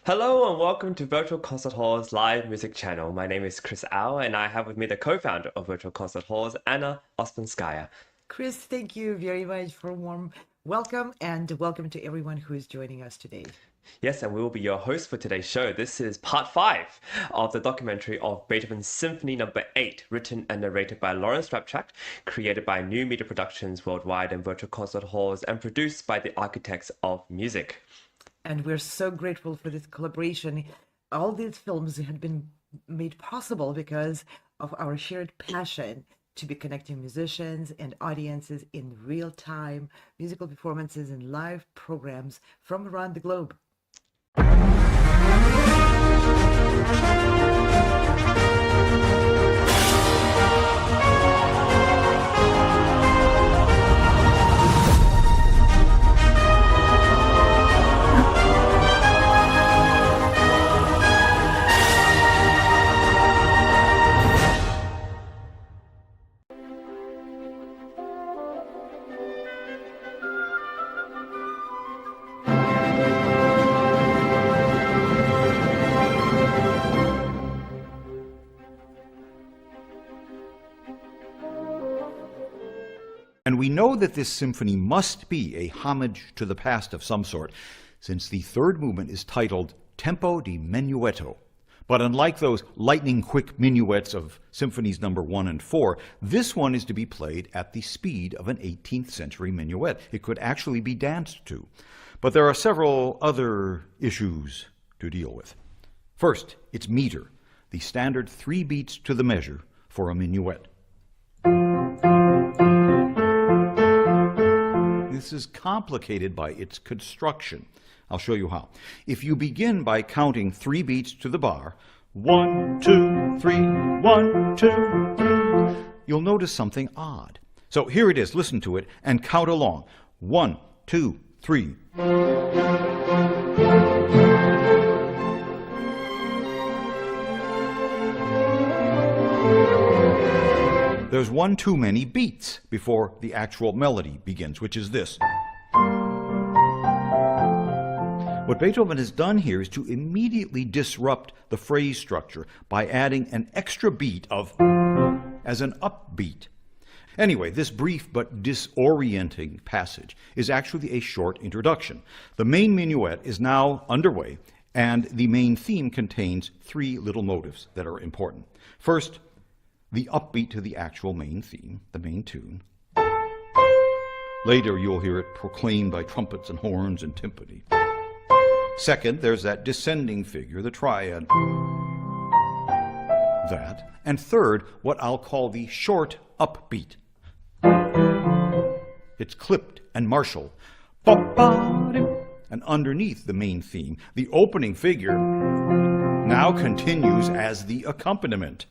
Hello and welcome to Virtual Concert Hall's live music channel. My name is Chris Au and I have with me the co-founder of Virtual Concert Halls, Anna Ouspenskaya. Chris, thank you very much for a warm welcome and welcome to everyone who is joining us today. Yes, and we will be your host for today's show. This is part 5 of the documentary of Beethoven's Symphony No. 8, written and narrated by Lawrence Rapchak, created by New Media Productions Worldwide and Virtual Concert Halls, and produced by the Architects of Music. And we're so grateful for this collaboration. All these films had been made possible because of our shared passion to be connecting musicians and audiences in real time, musical performances and live programs from around the globe. And we know that this symphony must be a homage to the past of some sort, since the third movement is titled Tempo di Menuetto. But unlike those lightning-quick minuets of Symphonies No. 1 and 4, this one is to be played at the speed of an 18th century minuet. It could actually be danced to. But there are several other issues to deal with. First, its meter, the standard 3 beats to the measure for a minuet. This is complicated by its construction. I'll show you how. If you begin by counting 3 beats to the bar, 1, 2, 3, 1, 2, 3, you'll notice something odd. So here it is. Listen to it and count along. 1, 2, 3. There's one too many beats before the actual melody begins, which is this. What Beethoven has done here is to immediately disrupt the phrase structure by adding an extra beat of as an upbeat. Anyway, this brief but disorienting passage is actually a short introduction. The main minuet is now underway, and the main theme contains 3 little motives that are important. First, the upbeat to the actual main theme, the main tune. Later, you'll hear it proclaimed by trumpets and horns and timpani. Second, there's that descending figure, the triad. That. And third, what I'll call the short upbeat. It's clipped and martial. And underneath the main theme, the opening figure now continues as the accompaniment.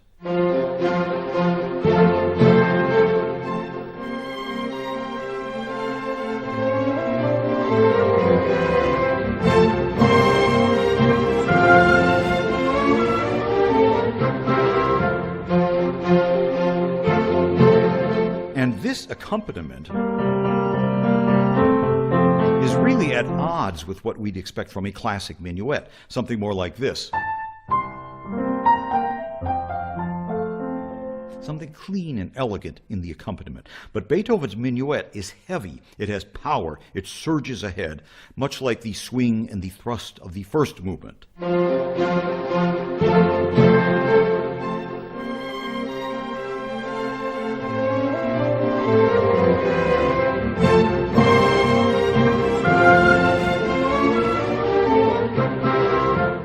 And this accompaniment is really at odds with what we'd expect from a classic minuet, something more like this. Something clean and elegant in the accompaniment. But Beethoven's minuet is heavy. It has power. It surges ahead, much like the swing and the thrust of the first movement.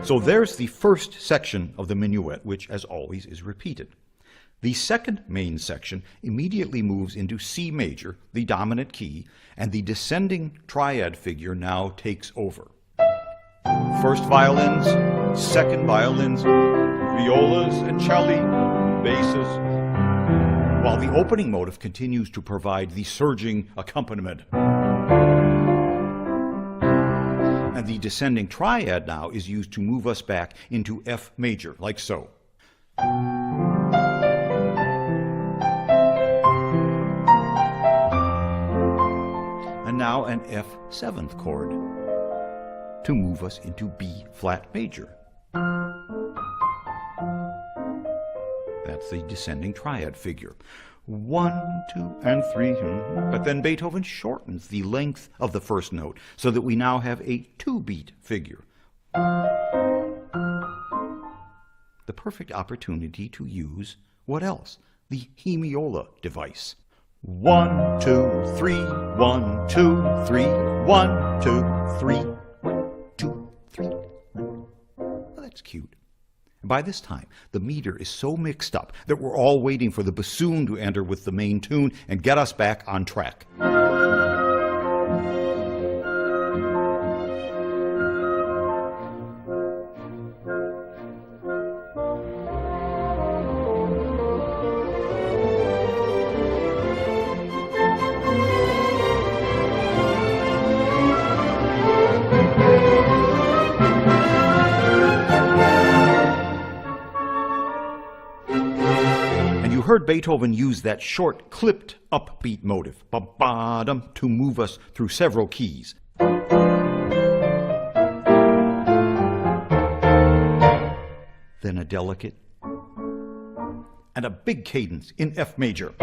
So there's the first section of the minuet, which, as always, is repeated. The second main section immediately moves into C major, the dominant key, and the descending triad figure now takes over. First violins, second violins, violas and celli, basses, while the opening motive continues to provide the surging accompaniment. And the descending triad now is used to move us back into F major, like so. And now an F7th chord. to move us into B flat major. That's the descending triad figure. 1, 2, and 3. But then Beethoven shortens the length of the first note so that we now have a 2-beat figure. The perfect opportunity to use what else? The hemiola device. 1, 2, 3, 1, 2, 3, 1, 2, 3, 1, 2, 3. Well, that's cute. By this time, the meter is so mixed up that we're all waiting for the bassoon to enter with the main tune and get us back on track. Heard Beethoven use that short, clipped upbeat motive, ba-ba-dum, to move us through several keys. Then a delicate and a big cadence in F major,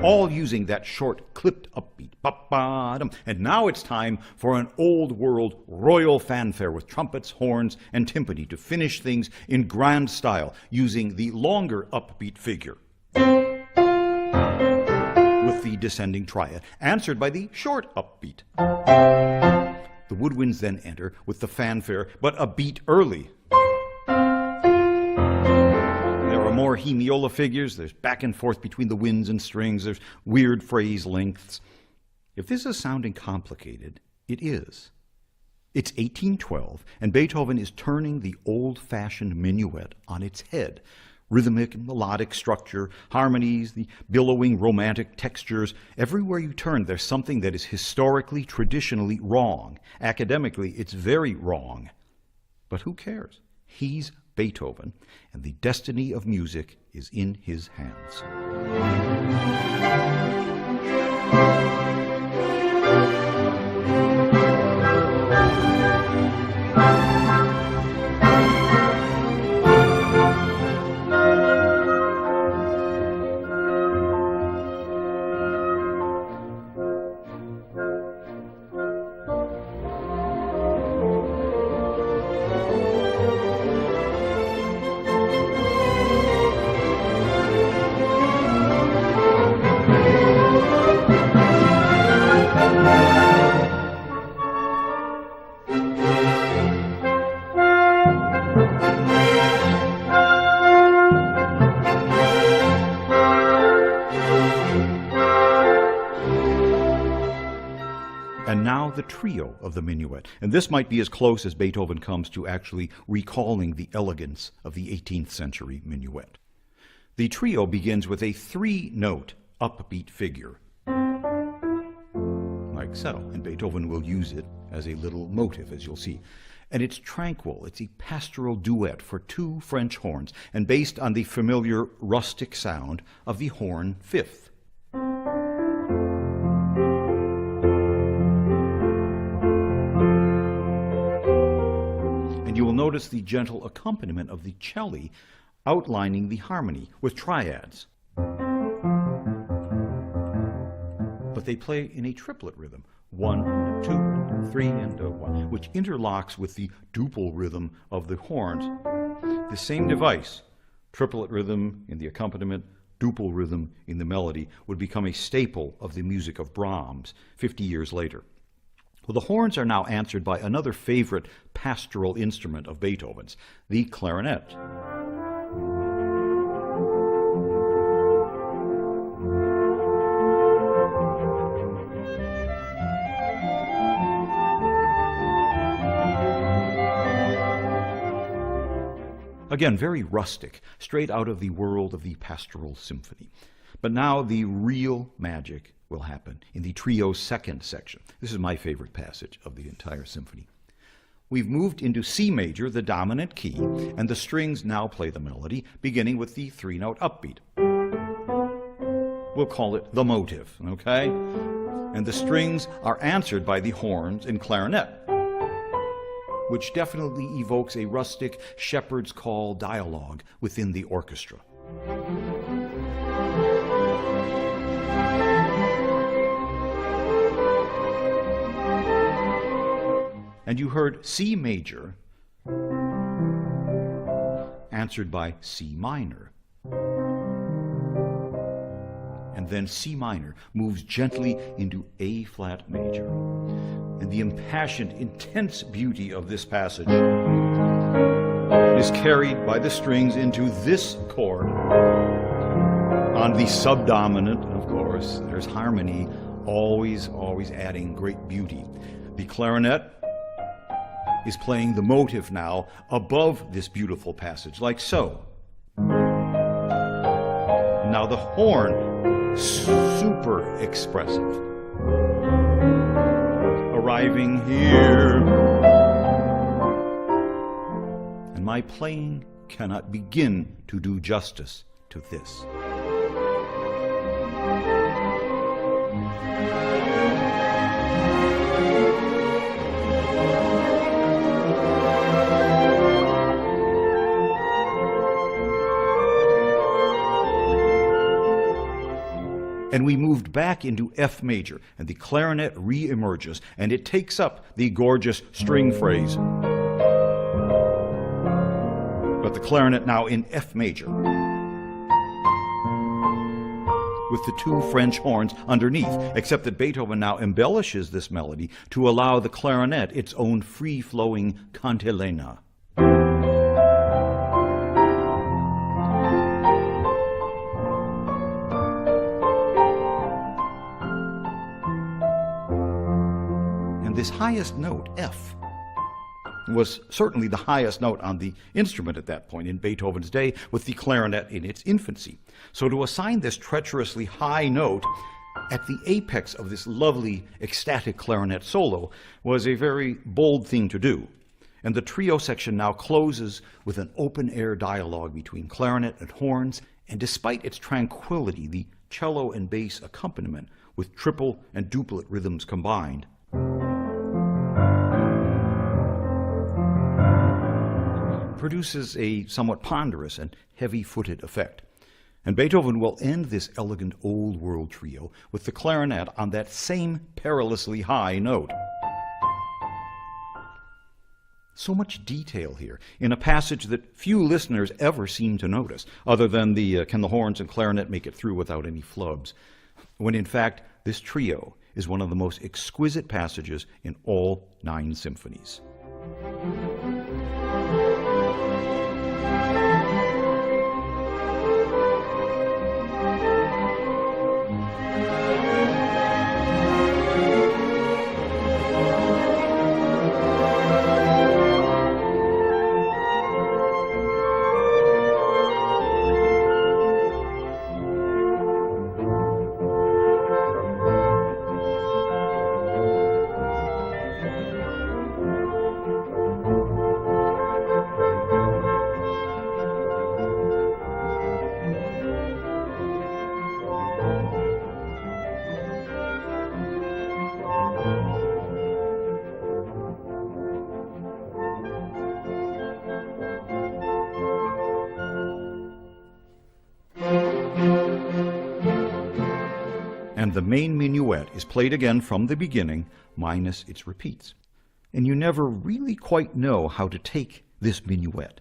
all using that short, clipped upbeat, ba-ba-dum. And now it's time for an old-world royal fanfare with trumpets, horns, and timpani to finish things in grand style, using the longer upbeat figure with the descending triad, answered by the short upbeat. The woodwinds then enter with the fanfare, but a beat early. More hemiola figures, there's back and forth between the winds and strings, there's weird phrase lengths. If this is sounding complicated, it is. It's 1812, and Beethoven is turning the old-fashioned minuet on its head. Rhythmic and melodic structure, harmonies, the billowing romantic textures. Everywhere you turn, there's something that is historically, traditionally wrong. Academically, it's very wrong. But who cares? He's Beethoven, and the destiny of music is in his hands. And now the trio of the minuet. And this might be as close as Beethoven comes to actually recalling the elegance of the 18th century minuet. The trio begins with a 3-note upbeat figure, like so, and Beethoven will use it as a little motive, as you'll see. And it's tranquil, it's a pastoral duet for 2 French horns, and based on the familiar rustic sound of the horn fifth. You will notice the gentle accompaniment of the cello outlining the harmony with triads. But they play in a triplet rhythm, 1, 2, 3, and 1, which interlocks with the duple rhythm of the horns. The same device, triplet rhythm in the accompaniment, duple rhythm in the melody, would become a staple of the music of Brahms 50 years later. Well, the horns are now answered by another favorite pastoral instrument of Beethoven's, the clarinet. Again, very rustic, straight out of the world of the pastoral symphony. But now the real magic will happen in the trio's second section. This is my favorite passage of the entire symphony. We've moved into C major, the dominant key, and the strings now play the melody, beginning with the 3-note upbeat. We'll call it the motive, okay? And the strings are answered by the horns and clarinet. which definitely evokes a rustic shepherd's call dialogue within the orchestra. And you heard C major answered by C minor. And then C minor moves gently into A flat major. And the impassioned, intense beauty of this passage is carried by the strings into this chord. On the subdominant, of course, there's harmony, always adding great beauty. The clarinet is playing the motive now above this beautiful passage, like so. Now the horn, super expressive, arriving here. And my playing cannot begin to do justice to this. And we moved back into F major, and the clarinet re-emerges, and it takes up the gorgeous string phrase. But the clarinet now in F major, with the two French horns underneath, except that Beethoven now embellishes this melody to allow the clarinet its own free-flowing cantilena. This highest note, F, was certainly the highest note on the instrument at that point in Beethoven's day, with the clarinet in its infancy. So to assign this treacherously high note at the apex of this lovely ecstatic clarinet solo was a very bold thing to do. And the trio section now closes with an open-air dialogue between clarinet and horns, and despite its tranquility, the cello and bass accompaniment with triple and duplet rhythms combined produces a somewhat ponderous and heavy-footed effect. And Beethoven will end this elegant old world trio with the clarinet on that same perilously high note. So much detail here in a passage that few listeners ever seem to notice, other than the can the horns and clarinet make it through without any flubs, when in fact this trio is one of the most exquisite passages in all 9 symphonies. And the main minuet is played again from the beginning, minus its repeats. And you never really quite know how to take this minuet.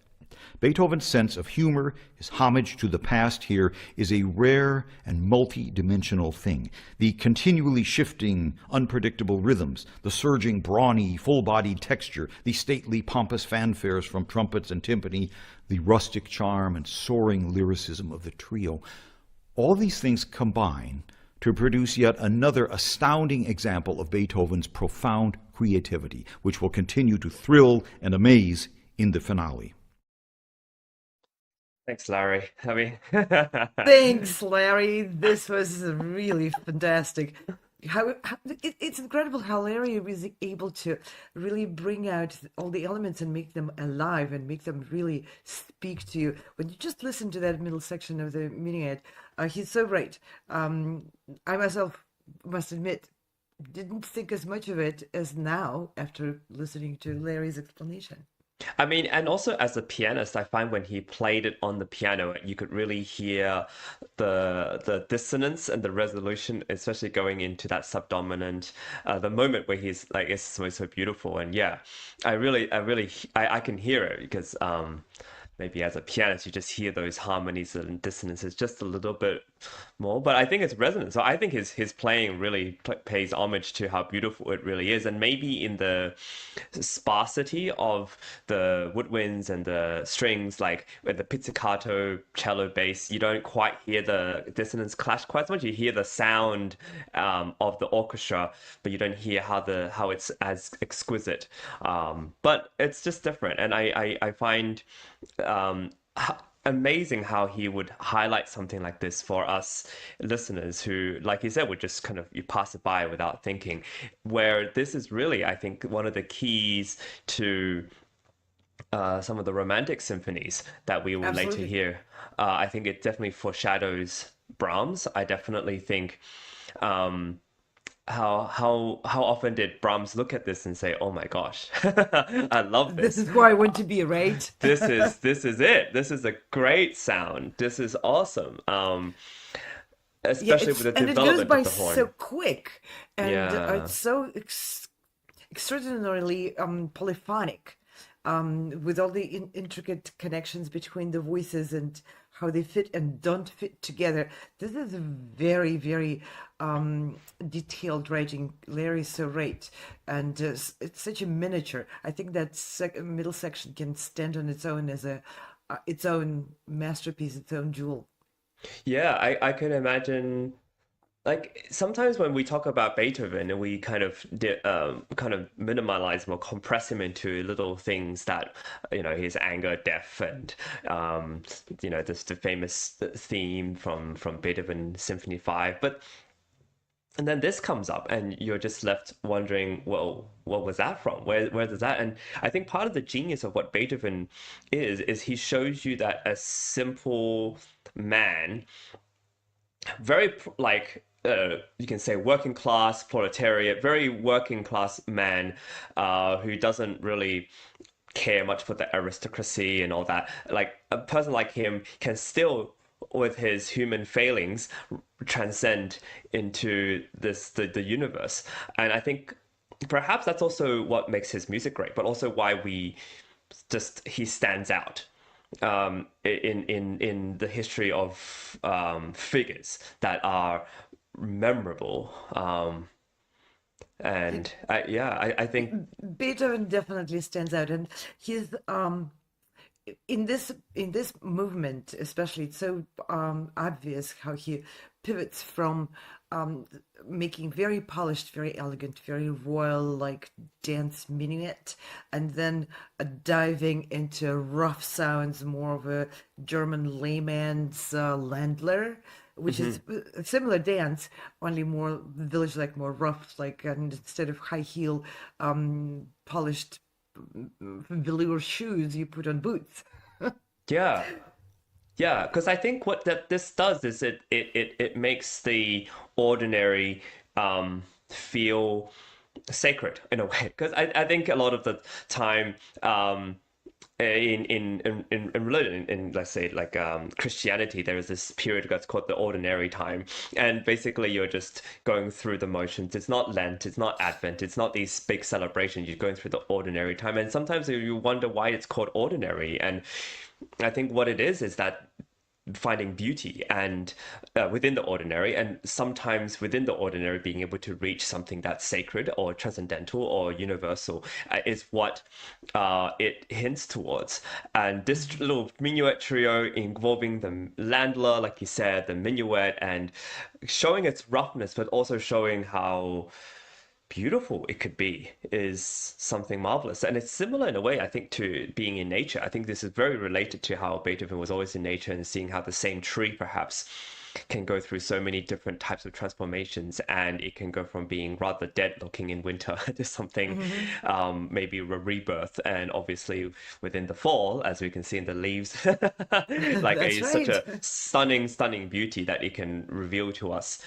Beethoven's sense of humor, his homage to the past here, is a rare and multi-dimensional thing. The continually shifting, unpredictable rhythms, the surging, brawny, full-bodied texture, the stately, pompous fanfares from trumpets and timpani, the rustic charm and soaring lyricism of the trio, all these things combine to produce yet another astounding example of Beethoven's profound creativity, which will continue to thrill and amaze in the finale. Thanks, Larry. I mean, Thanks, Larry. This was really fantastic. It's incredible how Larry was able to really bring out all the elements and make them alive and make them really speak to you. When you just listen to that middle section of the minuet, he's so right. I myself must admit, didn't think as much of it as now after listening to Larry's explanation. I mean, and also as a pianist, I find when he played it on the piano, you could really hear the dissonance and the resolution, especially going into that subdominant, the moment where he's like, it's so beautiful. And yeah, I can hear it because maybe as a pianist, you just hear those harmonies and dissonances just a little bit more. But I think it's resonant. So I think his playing really pays homage to how beautiful it really is, and maybe in the sparsity of the woodwinds and the strings, like with the pizzicato cello bass, you don't quite hear the dissonance clash quite so much. You hear the sound of the orchestra, but you don't hear how it's as exquisite. But it's just different, and I find um, amazing how he would highlight something like this for us listeners who, like you said, would just kind of you pass it by without thinking. Where this is really, I think, one of the keys to some of the romantic symphonies that we will later Absolutely. hear. I think it definitely foreshadows Brahms. I definitely think um, how often did Brahms look at this and say, "Oh my gosh, I love This this. is where I want to be, right? This is it. This is a great sound. This is awesome." Yeah, Especially with it's the and it goes development of by the so horn. quick, and Yeah. it's so extraordinarily polyphonic, with all the intricate connections between the voices and how they fit and don't fit together. This is very, very detailed writing. Larry's so right, and it's such a miniature. I think that middle section can stand on its own as a its own masterpiece, its own jewel. Yeah, I can imagine like sometimes when we talk about Beethoven and we kind of minimalize him or compress him into little things that his anger, death, and this the famous theme from Beethoven Symphony 5. But and then this comes up and you're just left wondering, well, what was that from? Where does that? And I think part of the genius of what Beethoven is he shows you that a simple man, very like you can say working class proletariat, very working class man who doesn't really care much for the aristocracy and all that. Like a person like him can still, with his human failings, transcend into the universe. And I think perhaps that's also what makes his music great, but also why he stands out in the history of figures that are memorable. I think Beethoven definitely stands out, and he's in this movement especially. It's so obvious how he pivots from um, making very polished, very elegant, very royal like dance minuet, and then diving into rough sounds, more of a German layman's Landler, which is mhm. a similar dance, only more village like, more rough, like, and instead of high heel, polished velour shoes, you put on boots. Yeah. Yeah, because I think what that this does is it makes the ordinary feel sacred in a way. Because I think a lot of the time in religion, in let's say like Christianity, there is this period that's called the ordinary time, and basically you're just going through the motions. It's not Lent, it's not Advent, it's not these big celebrations. You're going through the ordinary time, and sometimes you wonder why it's called ordinary. And I think what it is that finding beauty and within the ordinary, and sometimes within the ordinary being able to reach something that's sacred or transcendental or universal is what it hints towards. And this Mhm. little minuet trio involving the landler, like you said, the minuet, and showing its roughness but also showing how beautiful it could be is something marvelous. And it's similar in a way, I think, to being in nature. I think this is very related to how Beethoven was always in nature and seeing how the same tree perhaps can go through so many different types of transformations, and it can go from being rather dead looking in winter to something Mhm. maybe a rebirth, and obviously within the fall, as we can see in the leaves, like That's a such right. a stunning beauty that it can reveal to us.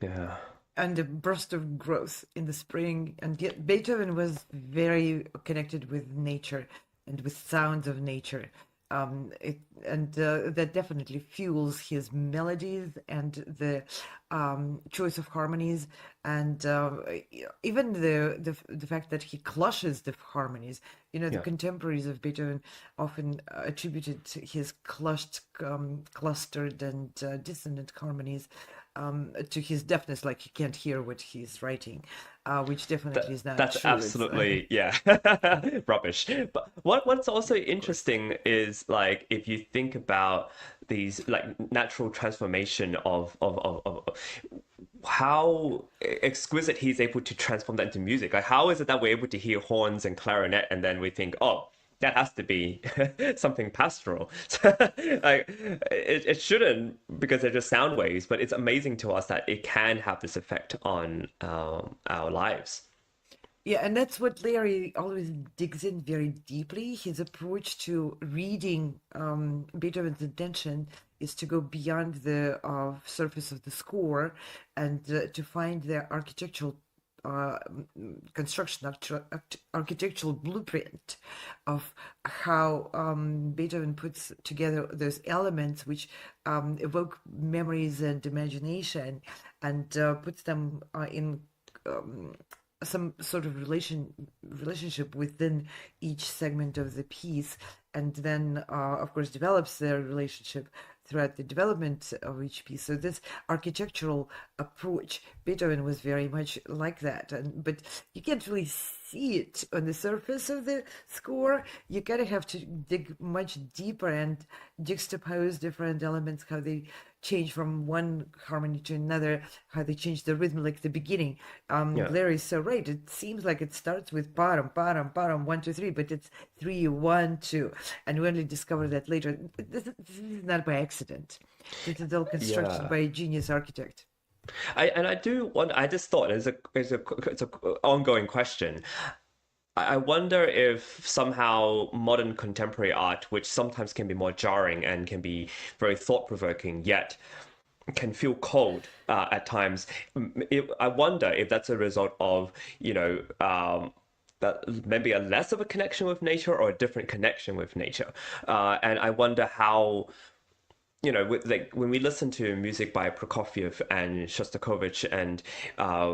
Yeah. and a burst of growth in the spring. And yet Beethoven was very connected with nature and with sounds of nature. That definitely fuels his melodies and the choice of harmonies, and even the fact that he clushes the harmonies. You know, the Yeah. contemporaries of Beethoven often attributed his clustered and dissonant harmonies to his deafness, like he can't hear what he's writing, which definitely is not That's true. It's absolutely, yeah, rubbish. But what's also of course. interesting is like if you think about these like natural transformation of how exquisite he's able to transform that into music. Like how is it that we're able to hear horns and clarinet and then we think, oh, that has to be something pastoral. Like it shouldn't because they're just sound waves, but it's amazing to us that it can have this effect on our lives. Yeah, and that's what Larry always digs in very deeply. His approach to reading Beethoven's intention is to go beyond the surface of the score and to find the architectural construction, architectural blueprint of how Beethoven puts together those elements which evoke memories and imagination, and puts them in some sort of relationship within each segment of the piece, and then of course develops their relationship throughout the development of each piece. So this architectural approach, Beethoven was very much like that, but you can't really see it on the surface of the score. You kind of have to dig much deeper and juxtapose different elements, how they change from one harmony to another, how they change the rhythm, like the beginning. Yeah. Larry is so right. It seems like it starts with bottom, bottom, bottom, 1, 2, 3, but it's 3, 1, 2, and we only discover that later. This is not by accident. This is all constructed Yeah. by a genius architect. I do want. I just thought it's a ongoing question. I wonder if somehow modern contemporary art, which sometimes can be more jarring and can be very thought-provoking, yet can feel cold at times. I wonder if that's a result of, that maybe a less of a connection with nature or a different connection with nature. And I wonder how like when we listen to music by Prokofiev and Shostakovich, and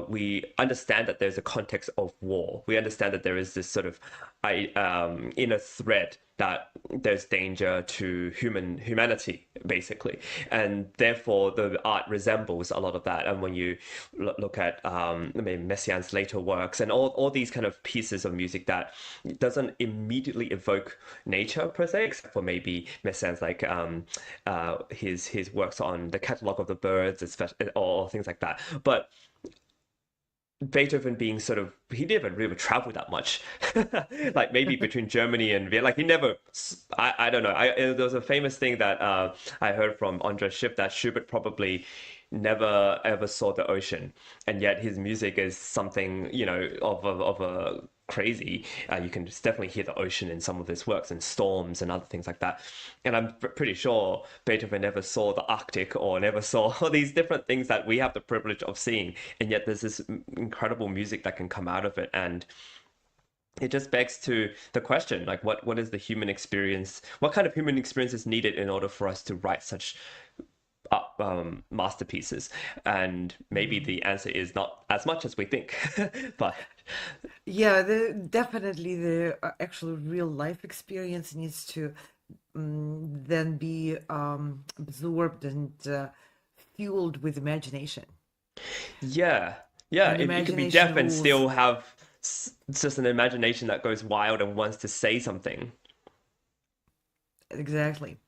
we understand that there's a context of war. We understand that there is this sort of inner thread that there's danger to humanity, basically, and therefore the art resembles a lot of that. And when you look at I mean, Messiaen's later works and all these kind of pieces of music that doesn't immediately evoke nature per se, except for maybe Messiaen's like his works on the catalog of the birds, or things like that. But Beethoven being sort of, he never really traveled that much, like maybe between Germany and Vienna. Like he never, I don't know. There was a famous thing that I heard from Andres Schiff that Schubert probably never ever saw the ocean, and yet his music is something of a crazy. You can just definitely hear the ocean in some of his works and storms and other things like that. And I'm pretty sure Beethoven never saw the Arctic or never saw all these different things that we have the privilege of seeing. And yet there's this incredible music that can come out of it. And it just begs to the question, like what is the human experience? What kind of human experience is needed in order for us to write such masterpieces? And maybe the answer is not as much as we think. But Yeah, definitely the actual real life experience needs to then be absorbed and fueled with imagination. yeah, yeah, And you can be imagination deaf and rules. still have just an imagination that goes wild and wants to say something. Exactly.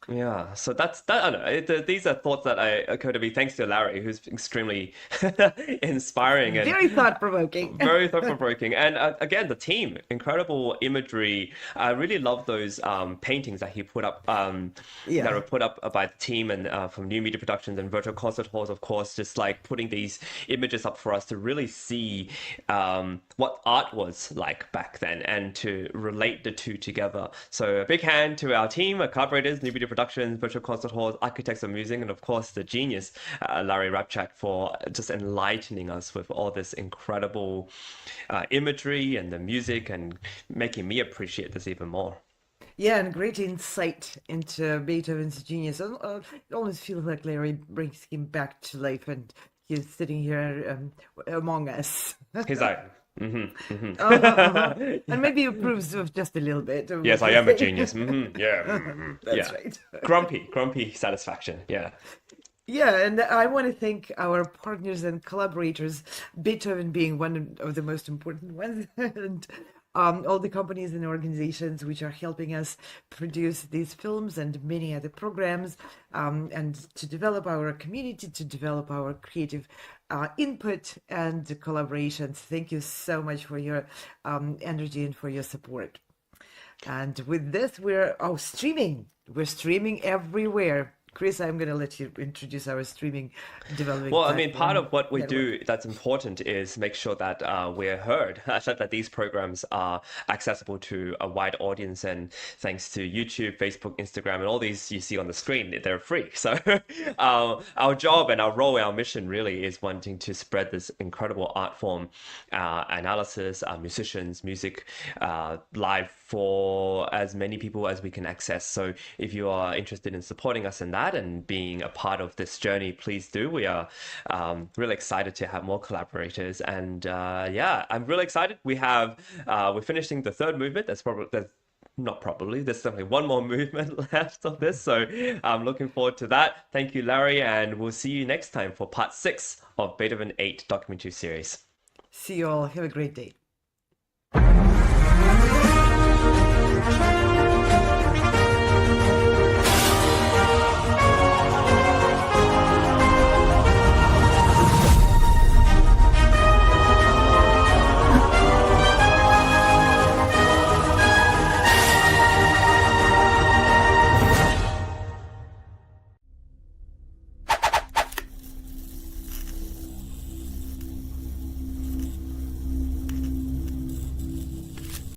Yeah, so that's that. I don't know. These are thoughts that occur to me thanks to Larry, who's extremely inspiring and Very thought provoking. very thought-provoking. And again, the team, incredible imagery. I really love those paintings that he put up, that Yeah. were put up by the team and from New Media Productions and Virtual Concert Halls, of course, just like putting these images up for us to really see what art was like back then and to relate the two together. So a big hand to our team, our collaborators, New Media productions, virtual concert halls, architects of music, and of course the genius Larry Rapchak for just enlightening us with all this incredible imagery and the music and making me appreciate this even more. Yeah, and great insight into Beethoven's genius. It almost feels like Larry brings him back to life, and he's sitting here among us. He's like, And maybe approves of just a little bit. yes, I am a genius. Yeah, That's yeah. right. Grumpy satisfaction. Yeah. Yeah, and I want to thank our partners and collaborators, Beethoven being one of the most important ones, and all the companies and organizations which are helping us produce these films and many other programs, and to develop our community, to develop our creative input and collaborations. Thank you so much for your energy and for your support. And with this, we're streaming. We're streaming everywhere. Chris, I'm going to let you introduce our streaming developing Well, I mean, platform part of what we network. do that's important is make sure that we're heard, that these programs are accessible to a wide audience. And thanks to YouTube, Facebook, Instagram, and all these you see on the screen, they're free. So our job and our role, our mission really is wanting to spread this incredible art form, analysis, musicians, music, live for as many people as we can access. So if you are interested in supporting us in that and being a part of this journey, please do. We are really excited to have more collaborators, and yeah, I'm really excited. We're finishing the third movement. There's definitely one more movement left of this, so I'm looking forward to that. Thank you, Larry, and we'll see you next time for part 6 of Beethoven 8 documentary series. See you all. Have a great day.